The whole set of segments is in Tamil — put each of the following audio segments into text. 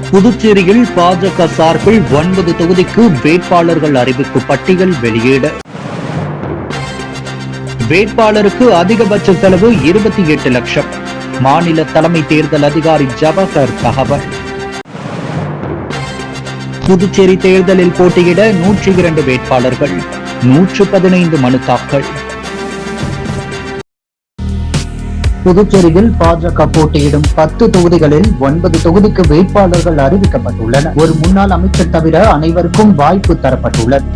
புதுச்சேரியில் பாஜக சார்பில் 9 தொகுதிக்கு வேட்பாளர்கள் அறிவிப்பு பட்டியல் வெளியீடு. வேட்பாளருக்கு அதிகபட்ச செலவு 28 லட்சம். மாநில தலைமை தேர்தல் அதிகாரி ஜவஹர் தகவல். புதுச்சேரி தேர்தலில் போட்டியிட 102 வேட்பாளர்கள், 115 மனு தாக்கல். புதுச்சேரியில் பாஜக போட்டியிடும் 10 தொகுதிகளில் 9 தொகுதிக்கு வேட்பாளர்கள் அறிவிக்கப்பட்டுள்ளனர். ஒரு முன்னாள் அமைச்சர் தவிர அனைவருக்கும் வாய்ப்பு தரப்பட்டுள்ளது.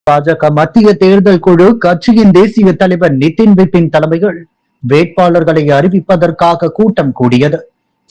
பாஜக மத்திய தேர்தல் குழு கட்சியின் தேசிய தலைவர் நிதின் விபின் தலைமையில் வேட்பாளர்களை அறிவிப்பதற்காக கூட்டம் கூடியது.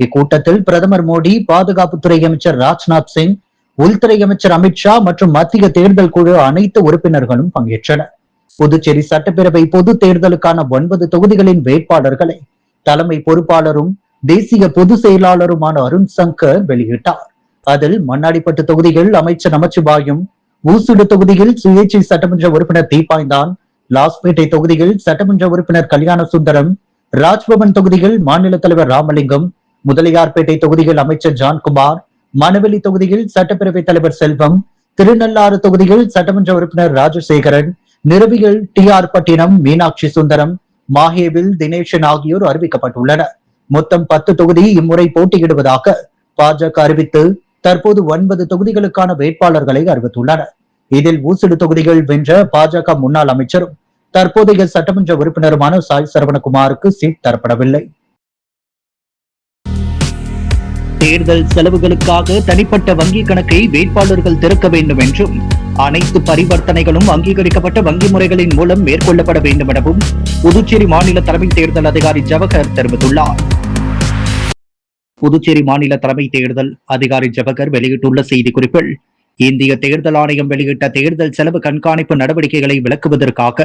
இக்கூட்டத்தில் பிரதமர் மோடி, பாதுகாப்புத்துறை அமைச்சர் ராஜ்நாத் சிங், உள்துறை அமைச்சர் அமித்ஷா மற்றும் மத்திய தேர்தல் குழு அனைத்து உறுப்பினர்களும் பங்கேற்றனர். புதுச்சேரி சட்டப்பேரவை பொது தேர்தலுக்கான 9 தொகுதிகளின் வேட்பாளர்களை தலைமை பொறுப்பாளரும் தேசிய பொதுச் செயலாளருமான அருண் சங்கர் வெளியிட்டார். அதில் மண்ணாடிப்பட்டு தொகுதியில் அமைச்சர் நமச்சிவாயம், ஊசுடு தொகுதியில் சுயேட்சை சட்டமன்ற உறுப்பினர் தீபாய்ந்தான், லாஸ்பேட்டை தொகுதியில் சட்டமன்ற உறுப்பினர் கல்யாண சுந்தரம், ராஜ்பவன் தொகுதியில் மாநில தலைவர் ராமலிங்கம், முதலியார்பேட்டை தொகுதியில் அமைச்சர் ஜான்குமார், மணவெளி தொகுதியில் சட்டப்பேரவைத் தலைவர் செல்வம், திருநள்ளாறு தொகுதியில் சட்டமன்ற உறுப்பினர் ராஜசேகரன், நிறுவியில் TR பட்டினம் மீனாட்சி சுந்தரம், மாஹேவில் தினேசன் ஆகியோர் அறிவிக்கப்பட்டுள்ளனர். மொத்தம் 10 தொகுதி இம்முறை போட்டியிடுவதாக பாஜக அறிவித்து தற்போது 9 தொகுதிகளுக்கான வேட்பாளர்களை அறிவித்துள்ளனர். இதில் ஊசுடு தொகுதிகள் வென்ற பாஜக முன்னாள் அமைச்சரும் தற்போதைய சட்டமன்ற உறுப்பினருமான சாய் சரவணகுமாருக்கு சீட் தரப்படவில்லை. தேர்தல் செலவுகளுக்காக தனிப்பட்ட வங்கி கணக்கை வேட்பாளர்கள் திறக்க வேண்டும் என்றும், அனைத்து பரிவர்த்தனைகளும் அங்கீகரிக்கப்பட்ட வங்கி முறைகளின் மூலம் மேற்கொள்ளப்பட வேண்டும் எனவும் புதுச்சேரி மாநில தலைமை தேர்தல் அதிகாரி ஜவஹர் தெரிவித்துள்ளார். புதுச்சேரி மாநில தலைமை தேர்தல் அதிகாரி ஜவஹர் வெளியிட்டுள்ள செய்திக்குறிப்பில், இந்திய தேர்தல் ஆணையம் வெளியிட்ட தேர்தல் செலவு கண்காணிப்பு நடவடிக்கைகளை விளக்குவதற்காக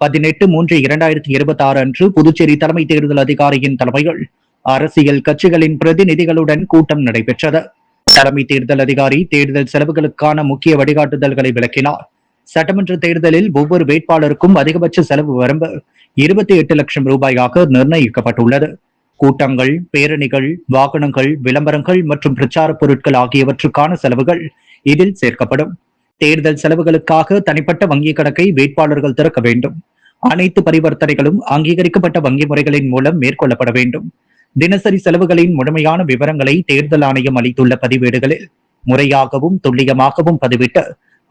18/3/2026 அன்று புதுச்சேரி தலைமை தேர்தல் அதிகாரியின் தலைமையில் அரசியல் கட்சிகளின் பிரதிநிதிகளுடன் கூட்டம் நடைபெற்றது. தலைமை தேர்தல் அதிகாரி தேர்தல் செலவுகளுக்கான முக்கிய வழிகாட்டுதல்களை விளக்கினார். சட்டமன்ற தேர்தலில் ஒவ்வொரு வேட்பாளருக்கும் அதிகபட்ச செலவு வரம்பு 28 லட்சம் ரூபாயாக நிர்ணயிக்கப்பட்டுள்ளது. கூட்டங்கள், பேரணிகள், வாகனங்கள், விளம்பரங்கள் மற்றும் பிரச்சார பொருட்கள் ஆகியவற்றுக்கான செலவுகள் இதில் சேர்க்கப்படும். தேர்தல் செலவுகளுக்காக தனிப்பட்ட வங்கி கணக்கை வேட்பாளர்கள் திறக்க வேண்டும். அனைத்து பரிவர்த்தனைகளும் அங்கீகரிக்கப்பட்ட வங்கி முறைகளின் மூலம் மேற்கொள்ளப்பட வேண்டும். தினசரி செலவுகளின் முழுமையான விவரங்களை தேர்தல் ஆணையம் அளித்துள்ள பதிவேடுகளில் முறையாகவும் துல்லியமாகவும் பதிவிட்டு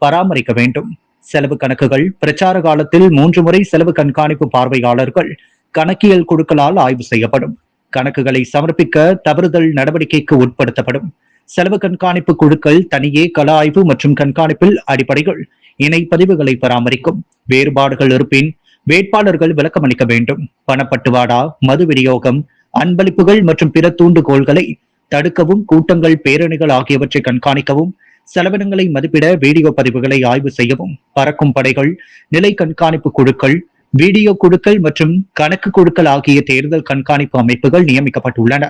பராமரிக்க வேண்டும். செலவு கணக்குகள் பிரச்சார காலத்தில் 3 முறை செலவு கண்காணிப்பு பார்வையாளர்கள் கணக்கியல் குழுக்களால் ஆய்வு செய்யப்படும். கணக்குகளை சமர்ப்பிக்க தவறுதல் நடவடிக்கைக்கு உட்படுத்தப்படும். செலவு கண்காணிப்பு குழுக்கள் தனியே கள ஆய்வு மற்றும் கண்காணிப்பில் அடிப்படையில் இணை பதிவுகளை பராமரிக்கும். வேறுபாடுகள் இருப்பின் வேட்பாளர்கள் விளக்கமளிக்க வேண்டும். பணப்பட்டுவாடா, மது விநியோகம், அன்பளிப்புகள் மற்றும் பிற தூண்டுகோள்களை தடுக்கவும், கூட்டங்கள், பேரணிகள் ஆகியவற்றை கண்காணிக்கவும், செலவினங்களை மதிப்பிட வீடியோ பதிவுகளை ஆய்வு செய்யவும் பறக்கும் படைகள், நிலை கண்காணிப்பு குழுக்கள், வீடியோ குழுக்கள் மற்றும் கணக்கு குழுக்கள் ஆகிய தேர்தல் கண்காணிப்பு அமைப்புகள் நியமிக்கப்பட்டுள்ளன.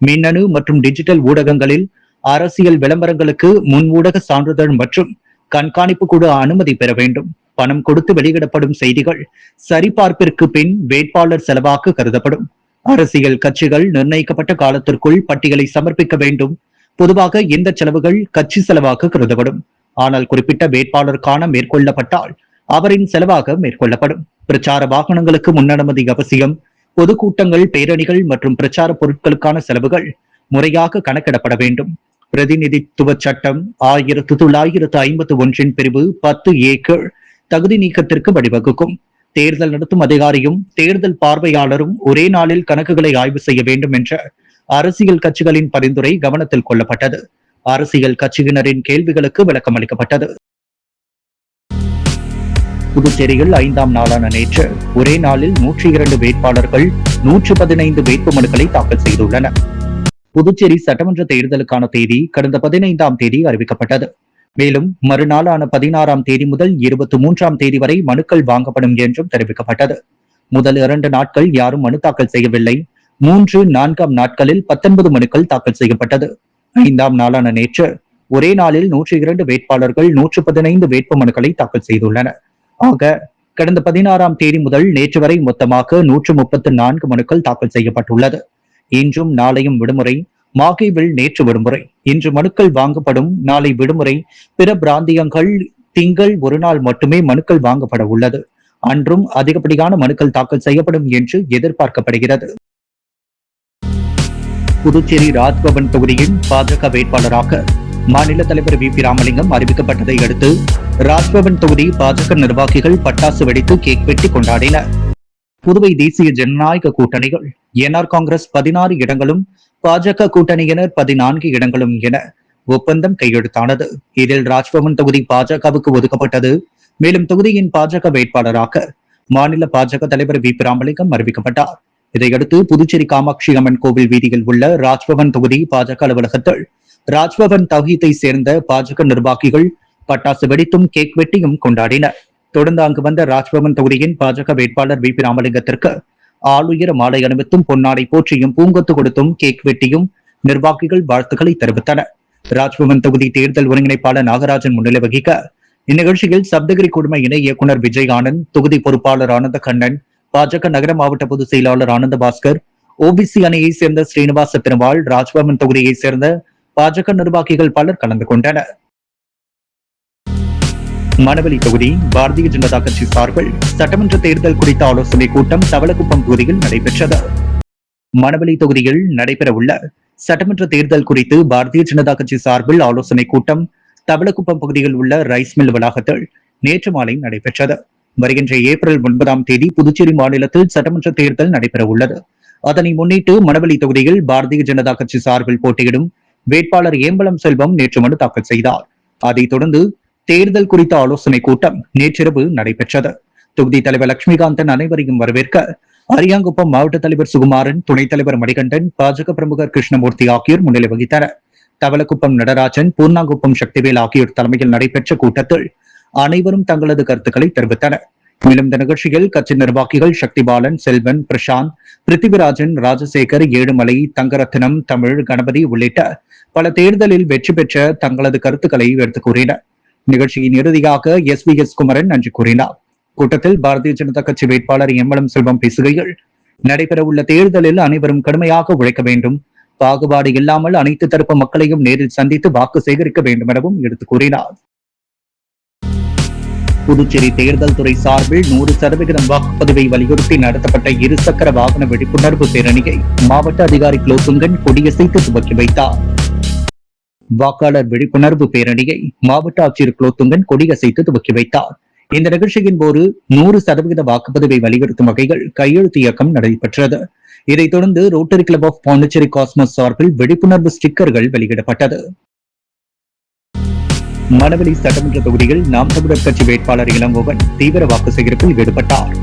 மின்னணு மற்றும் டிஜிட்டல் ஊடகங்களில் அரசியல் விளம்பரங்களுக்கு முன் ஊடக சான்றிதழ் மற்றும் கண்காணிப்பு குழு அனுமதி பெற வேண்டும். பணம் கொடுத்து வெளியிடப்படும் செய்திகள் சரிபார்ப்பிற்கு பின் வேட்பாளர் செலவாக கருதப்படும். அரசியல் கட்சிகள் நிர்ணயிக்கப்பட்ட காலத்திற்குள் பட்டியலை சமர்ப்பிக்க வேண்டும். பொதுவாக இந்த செலவுகள் கட்சி செலவாக கருதப்படும். ஆனால் குறிப்பிட்ட வேட்பாளருக்கான மேற்கொள்ளப்பட்டால் அவரின் செலவாக மேற்கொள்ளப்படும். பிரச்சார வாகனங்களுக்கு முன்னனுமதி அவசியம். பொதுக்கூட்டங்கள், பேரணிகள் மற்றும் பிரச்சார பொருட்களுக்கான செலவுகள் முறையாக கணக்கிடப்பட வேண்டும். பிரதிநிதித்துவ சட்டம் 1951 பிரிவு 10A கீழ் தகுதி நீக்கத்திற்கு வழிவகுக்கும். தேர்தல் நடத்தும் அதிகாரியும் தேர்தல் பார்வையாளரும் ஒரே நாளில் கணக்குகளை ஆய்வு செய்ய வேண்டும் என்ற அரசியல் கட்சிகளின் பரிந்துரை கவனத்தில் கொள்ளப்பட்டது. அரசியல் கட்சியினரின் கேள்விகளுக்கு விளக்கம் அளிக்கப்பட்டது. புதுச்சேரியில் 5ஆம் நாளான நேற்று ஒரே நாளில் 102 வேட்பாளர்கள் 115 வேட்புமனுக்களை தாக்கல் செய்துள்ளனர். புதுச்சேரி சட்டமன்ற தேர்தலுக்கான தேதி கடந்த 15ஆம் தேதி அறிவிக்கப்பட்டது. மேலும் மறுநாளான 16ஆம் தேதி முதல் 23ஆம் தேதி வரை மனுக்கள் வாங்கப்படும் என்றும் தெரிவிக்கப்பட்டது. முதல் 2 நாட்கள் யாரும் மனு தாக்கல் செய்யவில்லை. 3, 4ஆம் நாட்களில் 19 மனுக்கள் தாக்கல் செய்யப்பட்டது. 5ஆம் நாளான நேற்று ஒரே நாளில் 102 வேட்பாளர்கள் 115 வேட்பு மனுக்களை தாக்கல் செய்துள்ளனர். ஆக கடந்த 16ஆம் தேதி முதல் நேற்று வரை மொத்தமாக 134 மனுக்கள் தாக்கல் செய்யப்பட்டுள்ளது. இன்றும் நாளையும் விடுமுறை. மாகேவில் நேற்று விடுமுறை, இன்று மனுக்கள் வாங்கப்படும், நாளை விடுமுறை. பிற பிராந்தியங்கள் திங்கள் ஒரு நாள் மட்டுமே மனுக்கள் வாங்கப்பட உள்ளது. அன்றும் அதிகப்படியான மனுக்கள் தாக்கல் செய்யப்படும் என்று எதிர்பார்க்கப்படுகிறது. புதுச்சேரி ராஜ்பவன் தொகுதியின் பாஜக வேட்பாளராக மாநில தலைவர் வி.பி. ராமலிங்கம் அறிவிக்கப்பட்டதை அடுத்து ராஜ்பவன் தொகுதி பாஜக நிர்வாகிகள் பட்டாசு வெடித்து கேக் வெட்டி கொண்டாடினர். புதுவை தேசிய ஜனநாயக கூட்டணிகள் என்ஆர் காங்கிரஸ் 16 இடங்களும், பாஜக கூட்டணியினர் 14 இடங்களும் என ஒப்பந்தம் கையெழுத்தானது. இதில் ராஜ்பவன் தொகுதி பாஜகவுக்கு ஒதுக்கப்பட்டது. மேலும் தொகுதியின் பாஜக வேட்பாளராக மாநில பாஜக தலைவர் வி.பி. ராமலிங்கம் அறிவிக்கப்பட்டார். இதையடுத்து புதுச்சேரி காமாட்சி அம்மன் கோவில் வீதியில் உள்ள ராஜ்பவன் தொகுதி பாஜக அலுவலகத்தில் ராஜ்பவன் தௌஹீத்தை சேர்ந்த பாஜக நிர்வாகிகள் பட்டாசு வெடித்தும் கேக் வெட்டியும் கொண்டாடினர். தொடர்ந்து அங்கு வந்த ராஜ்பவன் தொகுதியின் பாஜக வேட்பாளர் வி.பி. ராமலிங்கத்திற்கு ஆளுயர மாலை அணிவித்தும் பொன்னாடை போற்றியும் பூங்கொத்து கொடுத்தும் கேக் வெட்டியும் நிர்வாகிகள் வாழ்த்துக்களை தெரிவித்தனர். ராஜ்பவன் தொகுதி தேர்தல் ஒருங்கிணைப்பாளர் நாகராஜன் முன்னிலை வகிக்க இந்நிகழ்ச்சியில் சப்தகிரி குழும இணை இயக்குநர் விஜய் ஆனந்த், தொகுதி பொறுப்பாளர் ஆனந்த கண்ணன், பாஜக நகர மாவட்ட பொதுச் செயலாளர் ஆனந்த பாஸ்கர், ஓபிசி அணியை சேர்ந்த ஸ்ரீனிவாச பெருமாள், ராஜ்பவன் தொகுதியை சேர்ந்த பாஜக நிர்வாகிகள் பலர் கலந்து கொண்டனர். மணவெளி தொகுதி பாரதிய ஜனதா கட்சி சார்பில் சட்டமன்ற தேர்தல் குறித்த ஆலோசனைக் கூட்டம் தவளக்குப்பம் தொகுதியில் நடைபெற்றது. மணவெளி தொகுதியில் நடைபெறவுள்ள சட்டமன்ற தேர்தல் குறித்து பாரதிய ஜனதா கட்சி சார்பில் ஆலோசனைக் கூட்டம் தவளக்குப்பம் பகுதியில் உள்ள ரைஸ் மில் வளாகத்தில் நேற்று மாலை நடைபெற்றது. வருகின்ற ஏப்ரல் 9ஆம் தேதி புதுச்சேரி மாநிலத்தில் சட்டமன்ற தேர்தல் நடைபெற உள்ளது. அதனை முன்னிட்டு மணவெளி தொகுதியில் பாரதிய ஜனதா கட்சி சார்பில் போட்டியிடும் வேட்பாளர் ஏம்பலம் செல்வம் நேற்று மனு தாக்கல் செய்தார். அதைத் தொடர்ந்து தேர்தல் குறித்த ஆலோசனைக் கூட்டம் நேற்றிரவு நடைபெற்றது. தொகுதி தலைவர் லட்சுமிகாந்தன் அனைவரையும் வரவேற்க அரியாங்குப்பம் மாவட்ட தலைவர் சுகுமாரன், துணைத் தலைவர் மணிகண்டன், பாஜக பிரமுகர் கிருஷ்ணமூர்த்தி ஆகியோர் முன்னிலை வகித்தனர். தவளக்குப்பம் நடராஜன், பூர்ணாங்குப்பம் சக்திவேல் ஆகியோர் தலைமையில் நடைபெற்ற கூட்டத்தில் அனைவரும் தங்களது கருத்துக்களை தெரிவித்தனர். மேலும் இந்த நிகழ்ச்சியில் கட்சி நிர்வாகிகள் சக்திபாலன், செல்வன், பிரசாந்த், பிருத்திவிராஜன், ராஜசேகர், ஏழுமலை, தங்கரத்னம், தமிழ், கணபதி உள்ளிட்ட பல தேர்தலில் வெற்றி பெற்ற தங்களது கருத்துக்களை எடுத்துக் கூறினர். நிகழ்ச்சியின் இறுதியாக எஸ்.வி.எஸ். குமரன் நன்றி கூறினார். கூட்டத்தில் பாரதிய ஜனதா கட்சி வேட்பாளர் எம்பலம் செல்வம் பேசுகையில், நடைபெறவுள்ள தேர்தலில் அனைவரும் கடுமையாக உழைக்க வேண்டும், பாகுபாடு இல்லாமல் அனைத்து தரப்பு மக்களையும் நேரில் சந்தித்து வாக்கு சேகரிக்க வேண்டும் எனவும் எடுத்துக் கூறினார். புதுச்சேரி தேர்தல் துறை சார்பில் 100% வாக்குப்பதிவை வலியுறுத்தி நடத்தப்பட்ட இருசக்கர வாகன விழிப்புணர்வு பேரணியை மாவட்ட அதிகாரி குலோத்துங்கன் கொடியசைத்து துவக்கி வைத்தார். வாக்காளர் விழிப்புணர்வு பேரணியை மாவட்ட ஆட்சியர் குலோத்துங்கன் கொடியசைத்து துவக்கி வைத்தார். இந்த நிகழ்ச்சியின் போது 100% வாக்குப்பதிவை வலியுறுத்தும் வகையில் கையெழுத்து இயக்கம் நடைபெற்றது. இதைத் தொடர்ந்து rotary club of Pondicherry cosmos சார்பில் விழிப்புணர்வு ஸ்டிக்கர்கள் வெளியிடப்பட்டது. மணவெளி சட்டமன்ற தொகுதியில் நாம் தமிழர் கட்சி வேட்பாளர் இளங்கோவன் தீவிர வாக்கு சேகரிப்பில் ஈடுபட்டார்.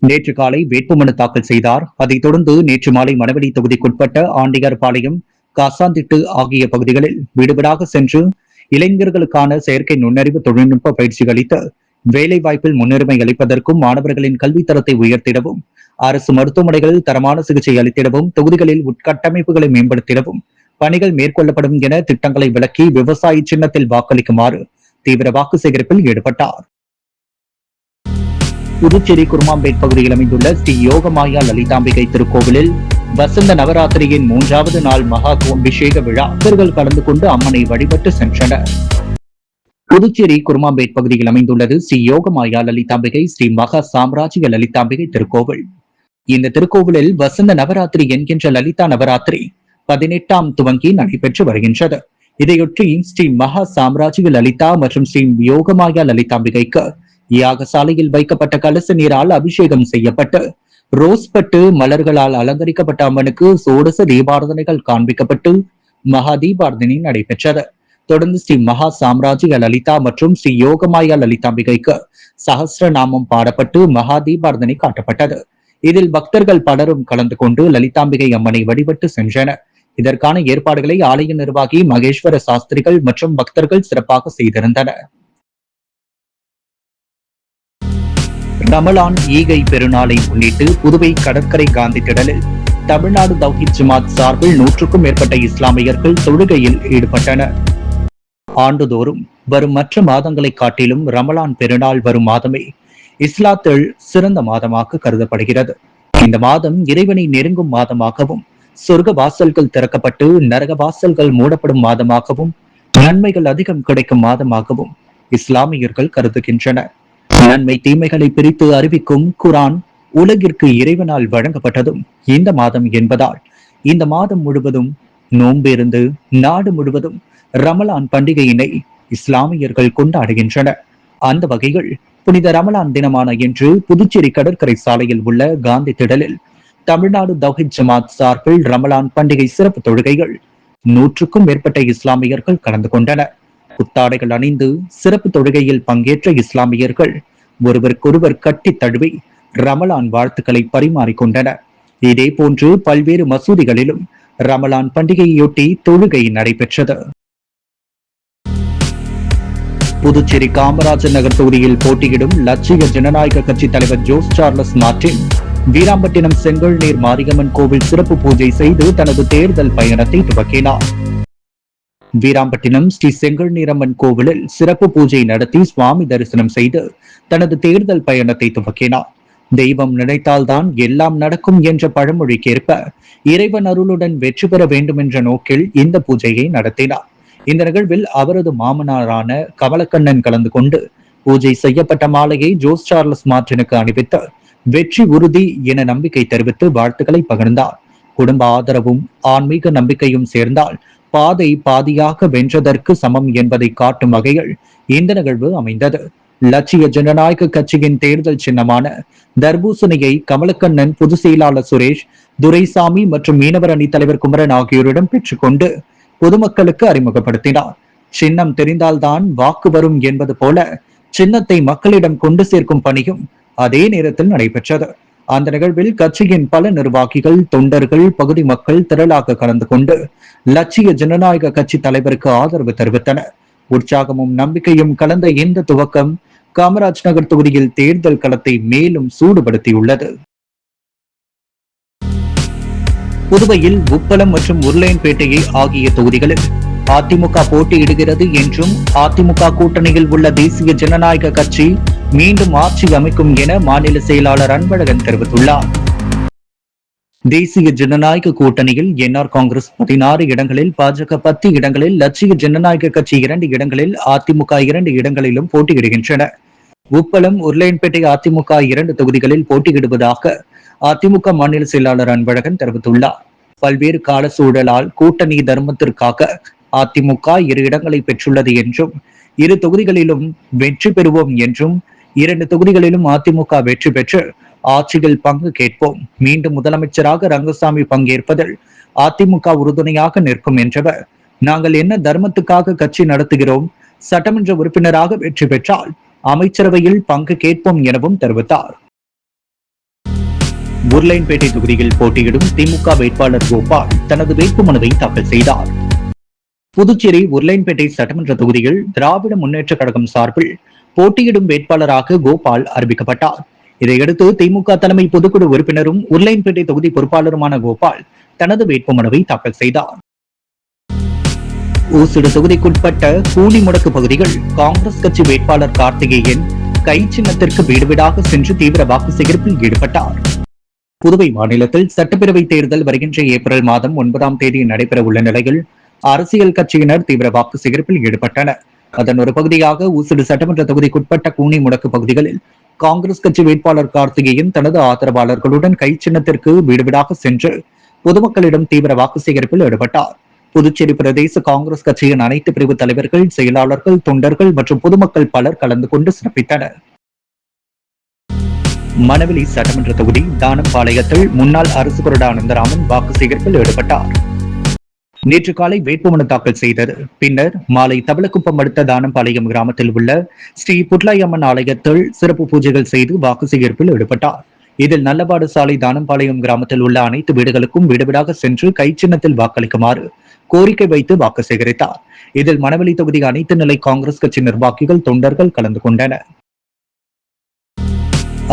நேற்று காலை வேட்புமனு தாக்கல் செய்தார். அதைத் தொடர்ந்து நேற்று மாலை மணவெளி தொகுதிக்குட்பட்ட ஆண்டியார்பாளையம், காசாந்திட்டு ஆகிய பகுதிகளில் வீடுவீடாக சென்று இளைஞர்களுக்கான செயற்கை நுண்ணறிவு தொழில்நுட்ப பயிற்சி அளித்து வேலை வாய்ப்பில் முன்னுரிமை அளிப்பதற்கும், மாணவர்களின் கல்வித்தரத்தை உயர்த்திடவும், அரசு மருத்துவமனைகளில் தரமான சிகிச்சை அளித்திடவும், தொகுதிகளில் உட்கட்டமைப்புகளை மேம்படுத்திடவும் பணிகள் மேற்கொள்ளப்படும் என திட்டங்களை விளக்கி விவசாய சின்னத்தில் வாக்களிக்குமாறு தீவிர வாக்கு சேகரிப்பில் ஈடுபட்டார். புதுச்சேரி குருமாம்பேட் பகுதியில் அமைந்துள்ள ஸ்ரீ யோகமாயா லலிதாம்பிகை திருக்கோவிலில் வசந்த நவராத்திரியின் 3வது நாள் மகா அபிஷேக விழா பக்தர்கள் கலந்து கொண்டு அம்மனை வழிபட்டு சென்றனர். புதுச்சேரி குருமாம்பேட் பகுதியில் அமைந்துள்ளது ஸ்ரீ யோகமாயா லலிதாம்பிகை ஸ்ரீ மகா சாம்ராஜ்ய லலிதாம்பிகை திருக்கோவில். இந்த திருக்கோவிலில் வசந்த நவராத்திரி என்கின்ற லலிதா நவராத்திரி 18ஆம் துவங்கி நடைபெற்று வருகின்றது. இதையொட்டி ஸ்ரீ மகா சாம்ராஜ்ய லலிதா மற்றும் ஸ்ரீ யோகமாயா லலிதாம்பிகைக்கு யாகசாலையில் வைக்கப்பட்ட கலச நீரால் அபிஷேகம் செய்யப்பட்டு ரோஸ் பட்டு மலர்களால் அலங்கரிக்கப்பட்ட அம்மனுக்கு சோடச தீபாரதனைகள் காண்பிக்கப்பட்டு மகா தீபாரதனை நடைபெற்றது. தொடர்ந்து ஸ்ரீ மகா சாம்ராஜ்ய லலிதா மற்றும் ஸ்ரீ யோகமாயா லலிதாம்பிகைக்கு சஹஸ்ர நாமம் பாடப்பட்டு மகா தீபாரதனை காட்டப்பட்டது. இதில் பக்தர்கள் பலரும் கலந்து கொண்டு லலிதாம்பிகை அம்மனை வழிபட்டு சென்றனர். இதற்கான ஏற்பாடுகளை ஆலய நிர்வாகி மகேஸ்வர சாஸ்திரிகள் மற்றும் பக்தர்கள் சிறப்பாக செய்திருந்தனர். ரமலான் ஈகை பெருநாளை முன்னிட்டு புதுவை கடற்கரை காந்தி திடலில் தமிழ்நாடு தௌஹீத் ஜமாத் சார்பில் 100க்கும் மேற்பட்ட இஸ்லாமியர்கள் தொழுகையில் ஈடுபட்டனர். ஆண்டுதோறும் வரும் மற்ற மாதங்களை காட்டிலும் ரமலான் பெருநாள் வரும் மாதமே இஸ்லாத்தில் சிறந்த மாதமாக கருதப்படுகிறது. இந்த மாதம் இறைவனை நெருங்கும் மாதமாகவும் சொர்க்க வாசல்கள் திறக்கப்பட்டு நரக வாசல்கள் மூடப்படும் மாதமாகவும் நன்மைகள் அதிகம் கிடைக்கும் மாதமாகவும் இஸ்லாமியர்கள் கருதுகின்றனர். நன்மை தீமைகளை பிரித்து அறிவிக்கும் குரான் உலகிற்கு இறைவனால் வழங்கப்பட்டதும் இந்த மாதம் என்பதால் இந்த மாதம் முழுவதும் நோம்பிருந்து நாடு முழுவதும் ரமலான் பண்டிகையினை இஸ்லாமியர்கள் கொண்டாடுகின்றனர். அந்த வகையில் புனித ரமலான் தினமான இன்று புதுச்சேரி கடற்கரை சாலையில் உள்ள காந்தி திடலில் தமிழ்நாடு தௌஹீத் ஜமாத் சார்பில் ரமலான் பண்டிகை சிறப்பு தொழுகைகள் 100க்கும் மேற்பட்ட இஸ்லாமியர்கள் கலந்து கொண்டனர். புத்தாடைகள் அணிந்து சிறப்பு தொழுகையில் பங்கேற்ற இஸ்லாமியர்கள் ஒருவருக்கொருவர் கட்டி தழுவி ரமலான் வாழ்த்துக்களை பரிமாறிக்கொண்டனர். இதே போன்று பல்வேறு மசூதிகளிலும் ரமலான் பண்டிகையொட்டி தொழுகை நடைபெற்றது. புதுச்சேரி காமராஜர் நகர் தொகுதியில் போட்டியிடும் லட்சிய ஜனநாயக கட்சி தலைவர் ஜோஸ் சார்லஸ் மார்டின் வீராம்பட்டினம் செங்கல் நீர் மாரியம்மன் கோவில் சிறப்பு பூஜை செய்து தனது தேர்தல் பயணத்தை துவக்கினார். வீராம்பட்டினம் ஸ்ரீ செங்கல் நீரம்மன் கோவிலில் சிறப்பு பூஜை நடத்தி சுவாமி தரிசனம் செய்து தனது தேர்தல் பயணத்தை துவக்கினார். தெய்வம் நினைத்தால்தான் எல்லாம் நடக்கும் என்ற பழமொழிக்கேற்ப இறைவன் அருளுடன் வெற்றி பெற வேண்டும் என்ற நோக்கில் இந்த பூஜையை நடத்தினார். இந்த நிகழ்வில் அவரது மாமனாரான கமலக்கண்ணன் கலந்து கொண்டு பூஜை செய்யப்பட்ட மாலையை ஜோஸ் சார்லஸ் மார்டினுக்கு அணிவித்து வெற்றி உறுதி என நம்பிக்கை தெரிவித்து வாழ்த்துக்களை பகிர்ந்தார். குடும்ப ஆதரவும் ஆன்மீக நம்பிக்கையும் சேர்ந்தால் பாதை பாதியாக வென்றதற்கு சமம் என்பதை காட்டும் வகையில் இந்த நிகழ்வு அமைந்தது. லட்சிய ஜனநாயக கட்சியின் தேர்தல் சின்னமான தர்பூசணியை கமலக்கண்ணன் பொதுச் செயலாளர் சுரேஷ், துரைசாமி மற்றும் மீனவர் அணி தலைவர் குமரன் ஆகியோரிடம் பெற்றுக்கொண்டு பொதுமக்களுக்கு அறிமுகப்படுத்தினார். சின்னம் தெரிந்தால்தான் வாக்கு வரும் என்பது போல சின்னத்தை மக்களிடம் கொண்டு சேர்க்கும் பணியும் அதே நேரத்தில் நடைபெற்றது. அந்த நிகழ்வில் கட்சியின் பல நிர்வாகிகள், தொண்டர்கள், பகுதி மக்கள் திரளாக கலந்து கொண்டு லட்சிய ஜனநாயக கட்சி தலைவருக்கு ஆதரவு தெரிவித்தனர். உற்சாகமும் நம்பிக்கையும் கலந்த இந்த துவக்கம் காமராஜ் நகர் தொகுதியில் தேர்தல் களத்தை மேலும் சூடுபடுத்தியுள்ளது. புதுவையில் உப்பளம் மற்றும் உருளையன்பேட்டையை ஆகிய தொகுதிகளில் அதிமுக போட்டியிடுகிறது என்றும் அதிமுக கூட்டணியில் உள்ள தேசிய ஜனநாயக கட்சி மீண்டும் ஆட்சி அமைக்கும் என மாநில செயலாளர் அன்பழகன் தெரிவித்துள்ளார். தேசிய ஜனநாயக கூட்டணியில் என்ஆர் காங்கிரஸ் 16 இடங்களில், பாஜக 10 இடங்களில், லட்சிய ஜனநாயக கட்சி 2 இடங்களில், அதிமுக 2 இடங்களிலும் போட்டியிடுகின்றன. உப்பளம், உருளையன்பேட்டை அதிமுக 2 தொகுதிகளில் போட்டியிடுவதாக அதிமுக மாநில செயலாளர் அன்பழகன் தெரிவித்துள்ளார். பல்வேறு கால சூழலால் கூட்டணி தர்மத்திற்காக அதிமுக 2 இடங்களை பெற்றுள்ளது என்றும் 2 தொகுதிகளிலும் வெற்றி பெறுவோம் என்றும் 2 தொகுதிகளிலும் அதிமுக வெற்றி பெற்று ஆட்சியில் பங்கு கேட்போம், மீண்டும் முதலமைச்சராக ரங்கசாமி பங்கேற்பதில் அதிமுக உறுதுணையாக நிற்கும் என்றவர், நாங்கள் என்ன தர்மத்துக்காக கட்சி நடத்துகிறோம், சட்டமன்ற உறுப்பினராக வெற்றி பெற்றால் அமைச்சரவையில் பங்கு கேட்போம் எனவும் தெரிவித்தார். உருளையன்பேட்டை தொகுதியில் போட்டியிடும் திமுக வேட்பாளர் கோபால் தனது வேட்புமனுவை தாக்கல் செய்தார். புதுச்சேரி உருளையன்பேட்டை சட்டமன்ற தொகுதியில் திராவிட முன்னேற்ற கழகம் சார்பில் போட்டியிடும் வேட்பாளராக கோபால் அறிவிக்கப்பட்டார். இதையடுத்து திமுக தலைமை பொதுக்குழு உறுப்பினரும் உருளையன்பேட்டை தொகுதி பொறுப்பாளருமான கோபால் தனது வேட்புமனுவை தாக்கல் செய்தார். ஊசுடு தொகுதிக்குட்பட்ட கூலி முடக்கு பகுதிகள் காங்கிரஸ் கட்சி வேட்பாளர் கார்த்திகேயன் கை சின்னத்திற்கு வீடு வீடாக சென்று தீவிர வாக்கு சேகரிப்பில் ஈடுபட்டார். புதுவை மாநிலத்தில் சட்டப்பேரவை தேர்தல் வருகின்ற ஏப்ரல் மாதம் 9ஆம் தேதி நடைபெற உள்ள நிலையில் அரசியல் கட்சியினர் தீவிர வாக்கு சேகரிப்பில் ஈடுபட்டனர். அதன் ஒரு பகுதியாக ஊசுடு சட்டமன்ற தொகுதிக்குட்பட்ட கூனி முடக்கு பகுதிகளில் காங்கிரஸ் கட்சி வேட்பாளர் கார்த்திகேயன் தனது ஆதரவாளர்களுடன் கை சின்னத்திற்கு வீடு வீடாக சென்று பொதுமக்களிடம் தீவிர வாக்கு சேகரிப்பில் ஈடுபட்டார். புதுச்சேரி பிரதேச காங்கிரஸ் கட்சியின் அனைத்து பிரிவு தலைவர்கள், செயலாளர்கள், தொண்டர்கள் மற்றும் பொதுமக்கள் பலர் கலந்து கொண்டு சிறப்பித்தனர். மணவெளி சட்டமன்ற தொகுதி தானம்பாளையத்தில் முன்னாள் அரசு கொறடா அனந்தராமன் வாக்கு சேகரிப்பில் ஈடுபட்டார். நேற்று காலை வேட்புமனு தாக்கல் செய்தது. பின்னர் மாலை தவளக்குப்பம் அடுத்த தானம்பாளையம் கிராமத்தில் உள்ள ஸ்ரீ புட்லாயம்மன் ஆலயத்தில் சிறப்பு பூஜைகள் செய்து வாக்கு சேகரிப்பில் ஈடுபட்டார். இதில் நல்லபாடு சாலை தானம்பாளையம் கிராமத்தில் உள்ள அனைத்து வீடுகளுக்கும் வீடு வீடாக சென்று கை சின்னத்தில் வாக்களிக்குமாறு கோரிக்கை வைத்து வாக்கு சேகரித்தார். இதில் மணவெளி தொகுதி அனைத்து நிலை காங்கிரஸ் கட்சி நிர்வாகிகள், தொண்டர்கள் கலந்து கொண்டனர்.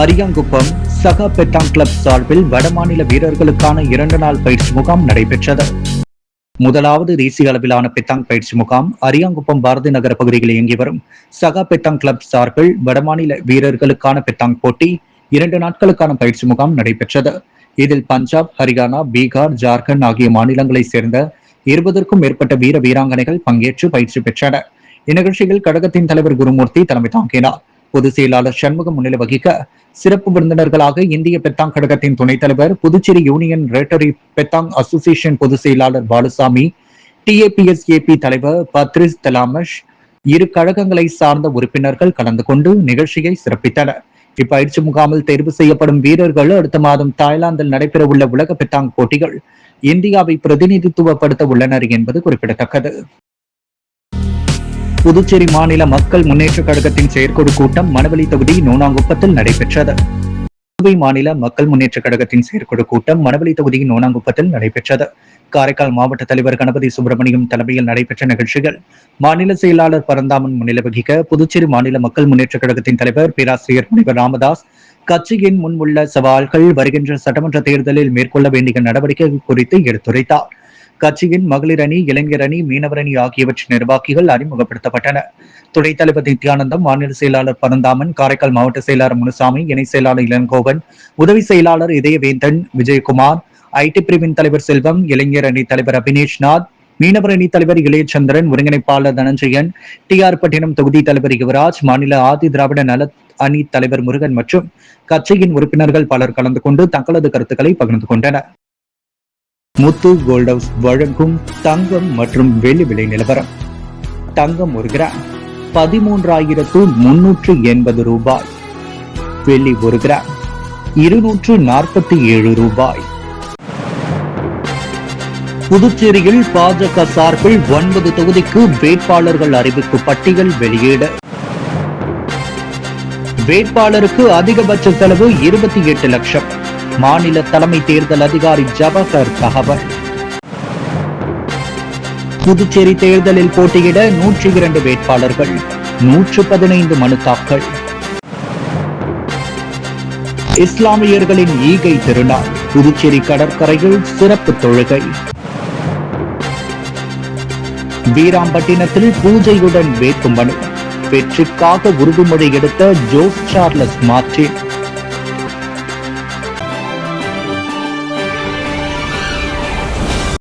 அரியாங்குப்பம் சகா பெத்தாங் கிளப் சார்பில் வடமாநில வீரர்களுக்கான 2 நாள் பயிற்சி முகாம் நடைபெற்றது. முதலாவது தேசிய அளவிலான பெத்தாங் பயிற்சி முகாம் அரியாங்குப்பம் பாரதி நகர பகுதியில் இயங்கி வரும் சகா பெத்தாங் கிளப் சார்பில் வடமாநில வீரர்களுக்கான பெத்தாங் போட்டி 2 நாட்களுக்கான பயிற்சி முகாம் நடைபெற்றது. இதில் பஞ்சாப், ஹரியானா, பீகார், ஜார்க்கண்ட் ஆகிய மாநிலங்களைச் சேர்ந்த 20க்கும் மேற்பட்ட வீர வீராங்கனைகள் பங்கேற்று பயிற்சி பெற்றனர். இந்நிகழ்ச்சியில் கழகத்தின் தலைவர் குருமூர்த்தி தலைமை தாங்கினார். பொதுச் செயலாளர் சண்முகம் முன்னிலை வகிக்க சிறப்பு விருந்தினர்களாக இந்திய பெத்தாங் கழகத்தின் துணைத் தலைவர், Puducherry union rotary petanque association பொதுச் செயலாளர் பாலுசாமி, TAPSAP தலைவர் பத்ரிஸ் தலாமஷ், இரு கழகங்களை சார்ந்த உறுப்பினர்கள் கலந்து கொண்டு நிகழ்ச்சியை சிறப்பித்தனர். இப்பயிற்சி முகாமில் தேர்வு செய்யப்படும் வீரர்கள் அடுத்த மாதம் தாய்லாந்தில் நடைபெறவுள்ள உலக பெத்தாங் போட்டிகள் இந்தியாவை பிரதிநிதித்துவப்படுத்த உள்ளனர் என்பது குறிப்பிடத்தக்கது. புதுச்சேரி மாநில மக்கள் முன்னேற்ற கழகத்தின் செயற்குழு கூட்டம் மணவெளி தொகுதி நோனாங்குப்பத்தில் நடைபெற்றது. புதுவை மாநில மக்கள் முன்னேற்ற கழகத்தின் செயற்குழு கூட்டம் மணவெளி தொகுதி நோனாங்குப்பத்தில் நடைபெற்றது. காரைக்கால் மாவட்ட தலைவர் கணபதி சுப்பிரமணியம் தலைமையில் நடைபெற்ற நிகழ்ச்சிகள் மாநில செயலாளர் பரந்தாமன் முன்னிலை வகிக்க புதுச்சேரி மாநில மக்கள் முன்னேற்ற கழகத்தின் தலைவர் பேராசிரியர் முனைவர் ராமதாஸ் கட்சியின் முன் உள்ள சவால்கள், வருகின்ற சட்டமன்ற தேர்தலில் மேற்கொள்ள வேண்டிய நடவடிக்கைகள் குறித்து எடுத்துரைத்தார். கட்சியின் மகளிர் அணி, இளைஞர் அணி, மீனவர் அணி ஆகியவற்றின் நிர்வாகிகள் அறிமுகப்படுத்தப்பட்டனர். துணைத் தலைவர் நித்யானந்தம், மாநில செயலாளர் பரந்தாமன், காரைக்கால் மாவட்ட செயலாளர் முனுசாமி, இணை செயலாளர் இளங்கோவன், உதவி செயலாளர் இதயவேந்தன், விஜயகுமார், IT பிரிவின் தலைவர் செல்வம், இளைஞர் அணி தலைவர் அபினேஷ்நாத், மீனவர் அணி தலைவர் இளையச்சந்திரன், ஒருங்கிணைப்பாளர் தனஞ்சயன், TR பட்டினம் தொகுதி தலைவர் யுவராஜ், மாநில ஆதி திராவிட நல அணி தலைவர் முருகன் மற்றும் கட்சியின் உறுப்பினர்கள் பலர் கலந்து கொண்டு தங்களது கருத்துக்களை பகிர்ந்து கொண்டனர். முத்து கோல்ட் ஹவுஸ் வழங்கும் தங்கம் மற்றும் வெள்ளி விலை நிலவரம். தங்கம் 1 கிராம் 13,380 ரூபாய். வெள்ளி 1 கிராம் 247 ரூபாய். புதுச்சேரியில் பாஜக சார்பில் 9 தொகுதிக்கு வேட்பாளர்கள் அறிவிப்பு பட்டியல் வெளியீடு. வேட்பாளருக்கு அதிகபட்ச செலவு 28 லட்சம். மாநில தலைமை தேர்தல் அதிகாரி ஜவஹர் தகவல். புதுச்சேரி தேர்தலில் போட்டியிட 102 வேட்பாளர்கள், 115 மனு தாக்கல். இஸ்லாமியர்களின் ஈகை திருநாள், புதுச்சேரி கடற்கரையில் சிறப்பு தொழுகை. வீராம்பட்டினத்தில் பூஜையுடன் வேட்புமனு. வெற்றிக்காக உறுதிமொழி எடுத்த ஜோஸ் சார்லஸ் மார்டின்.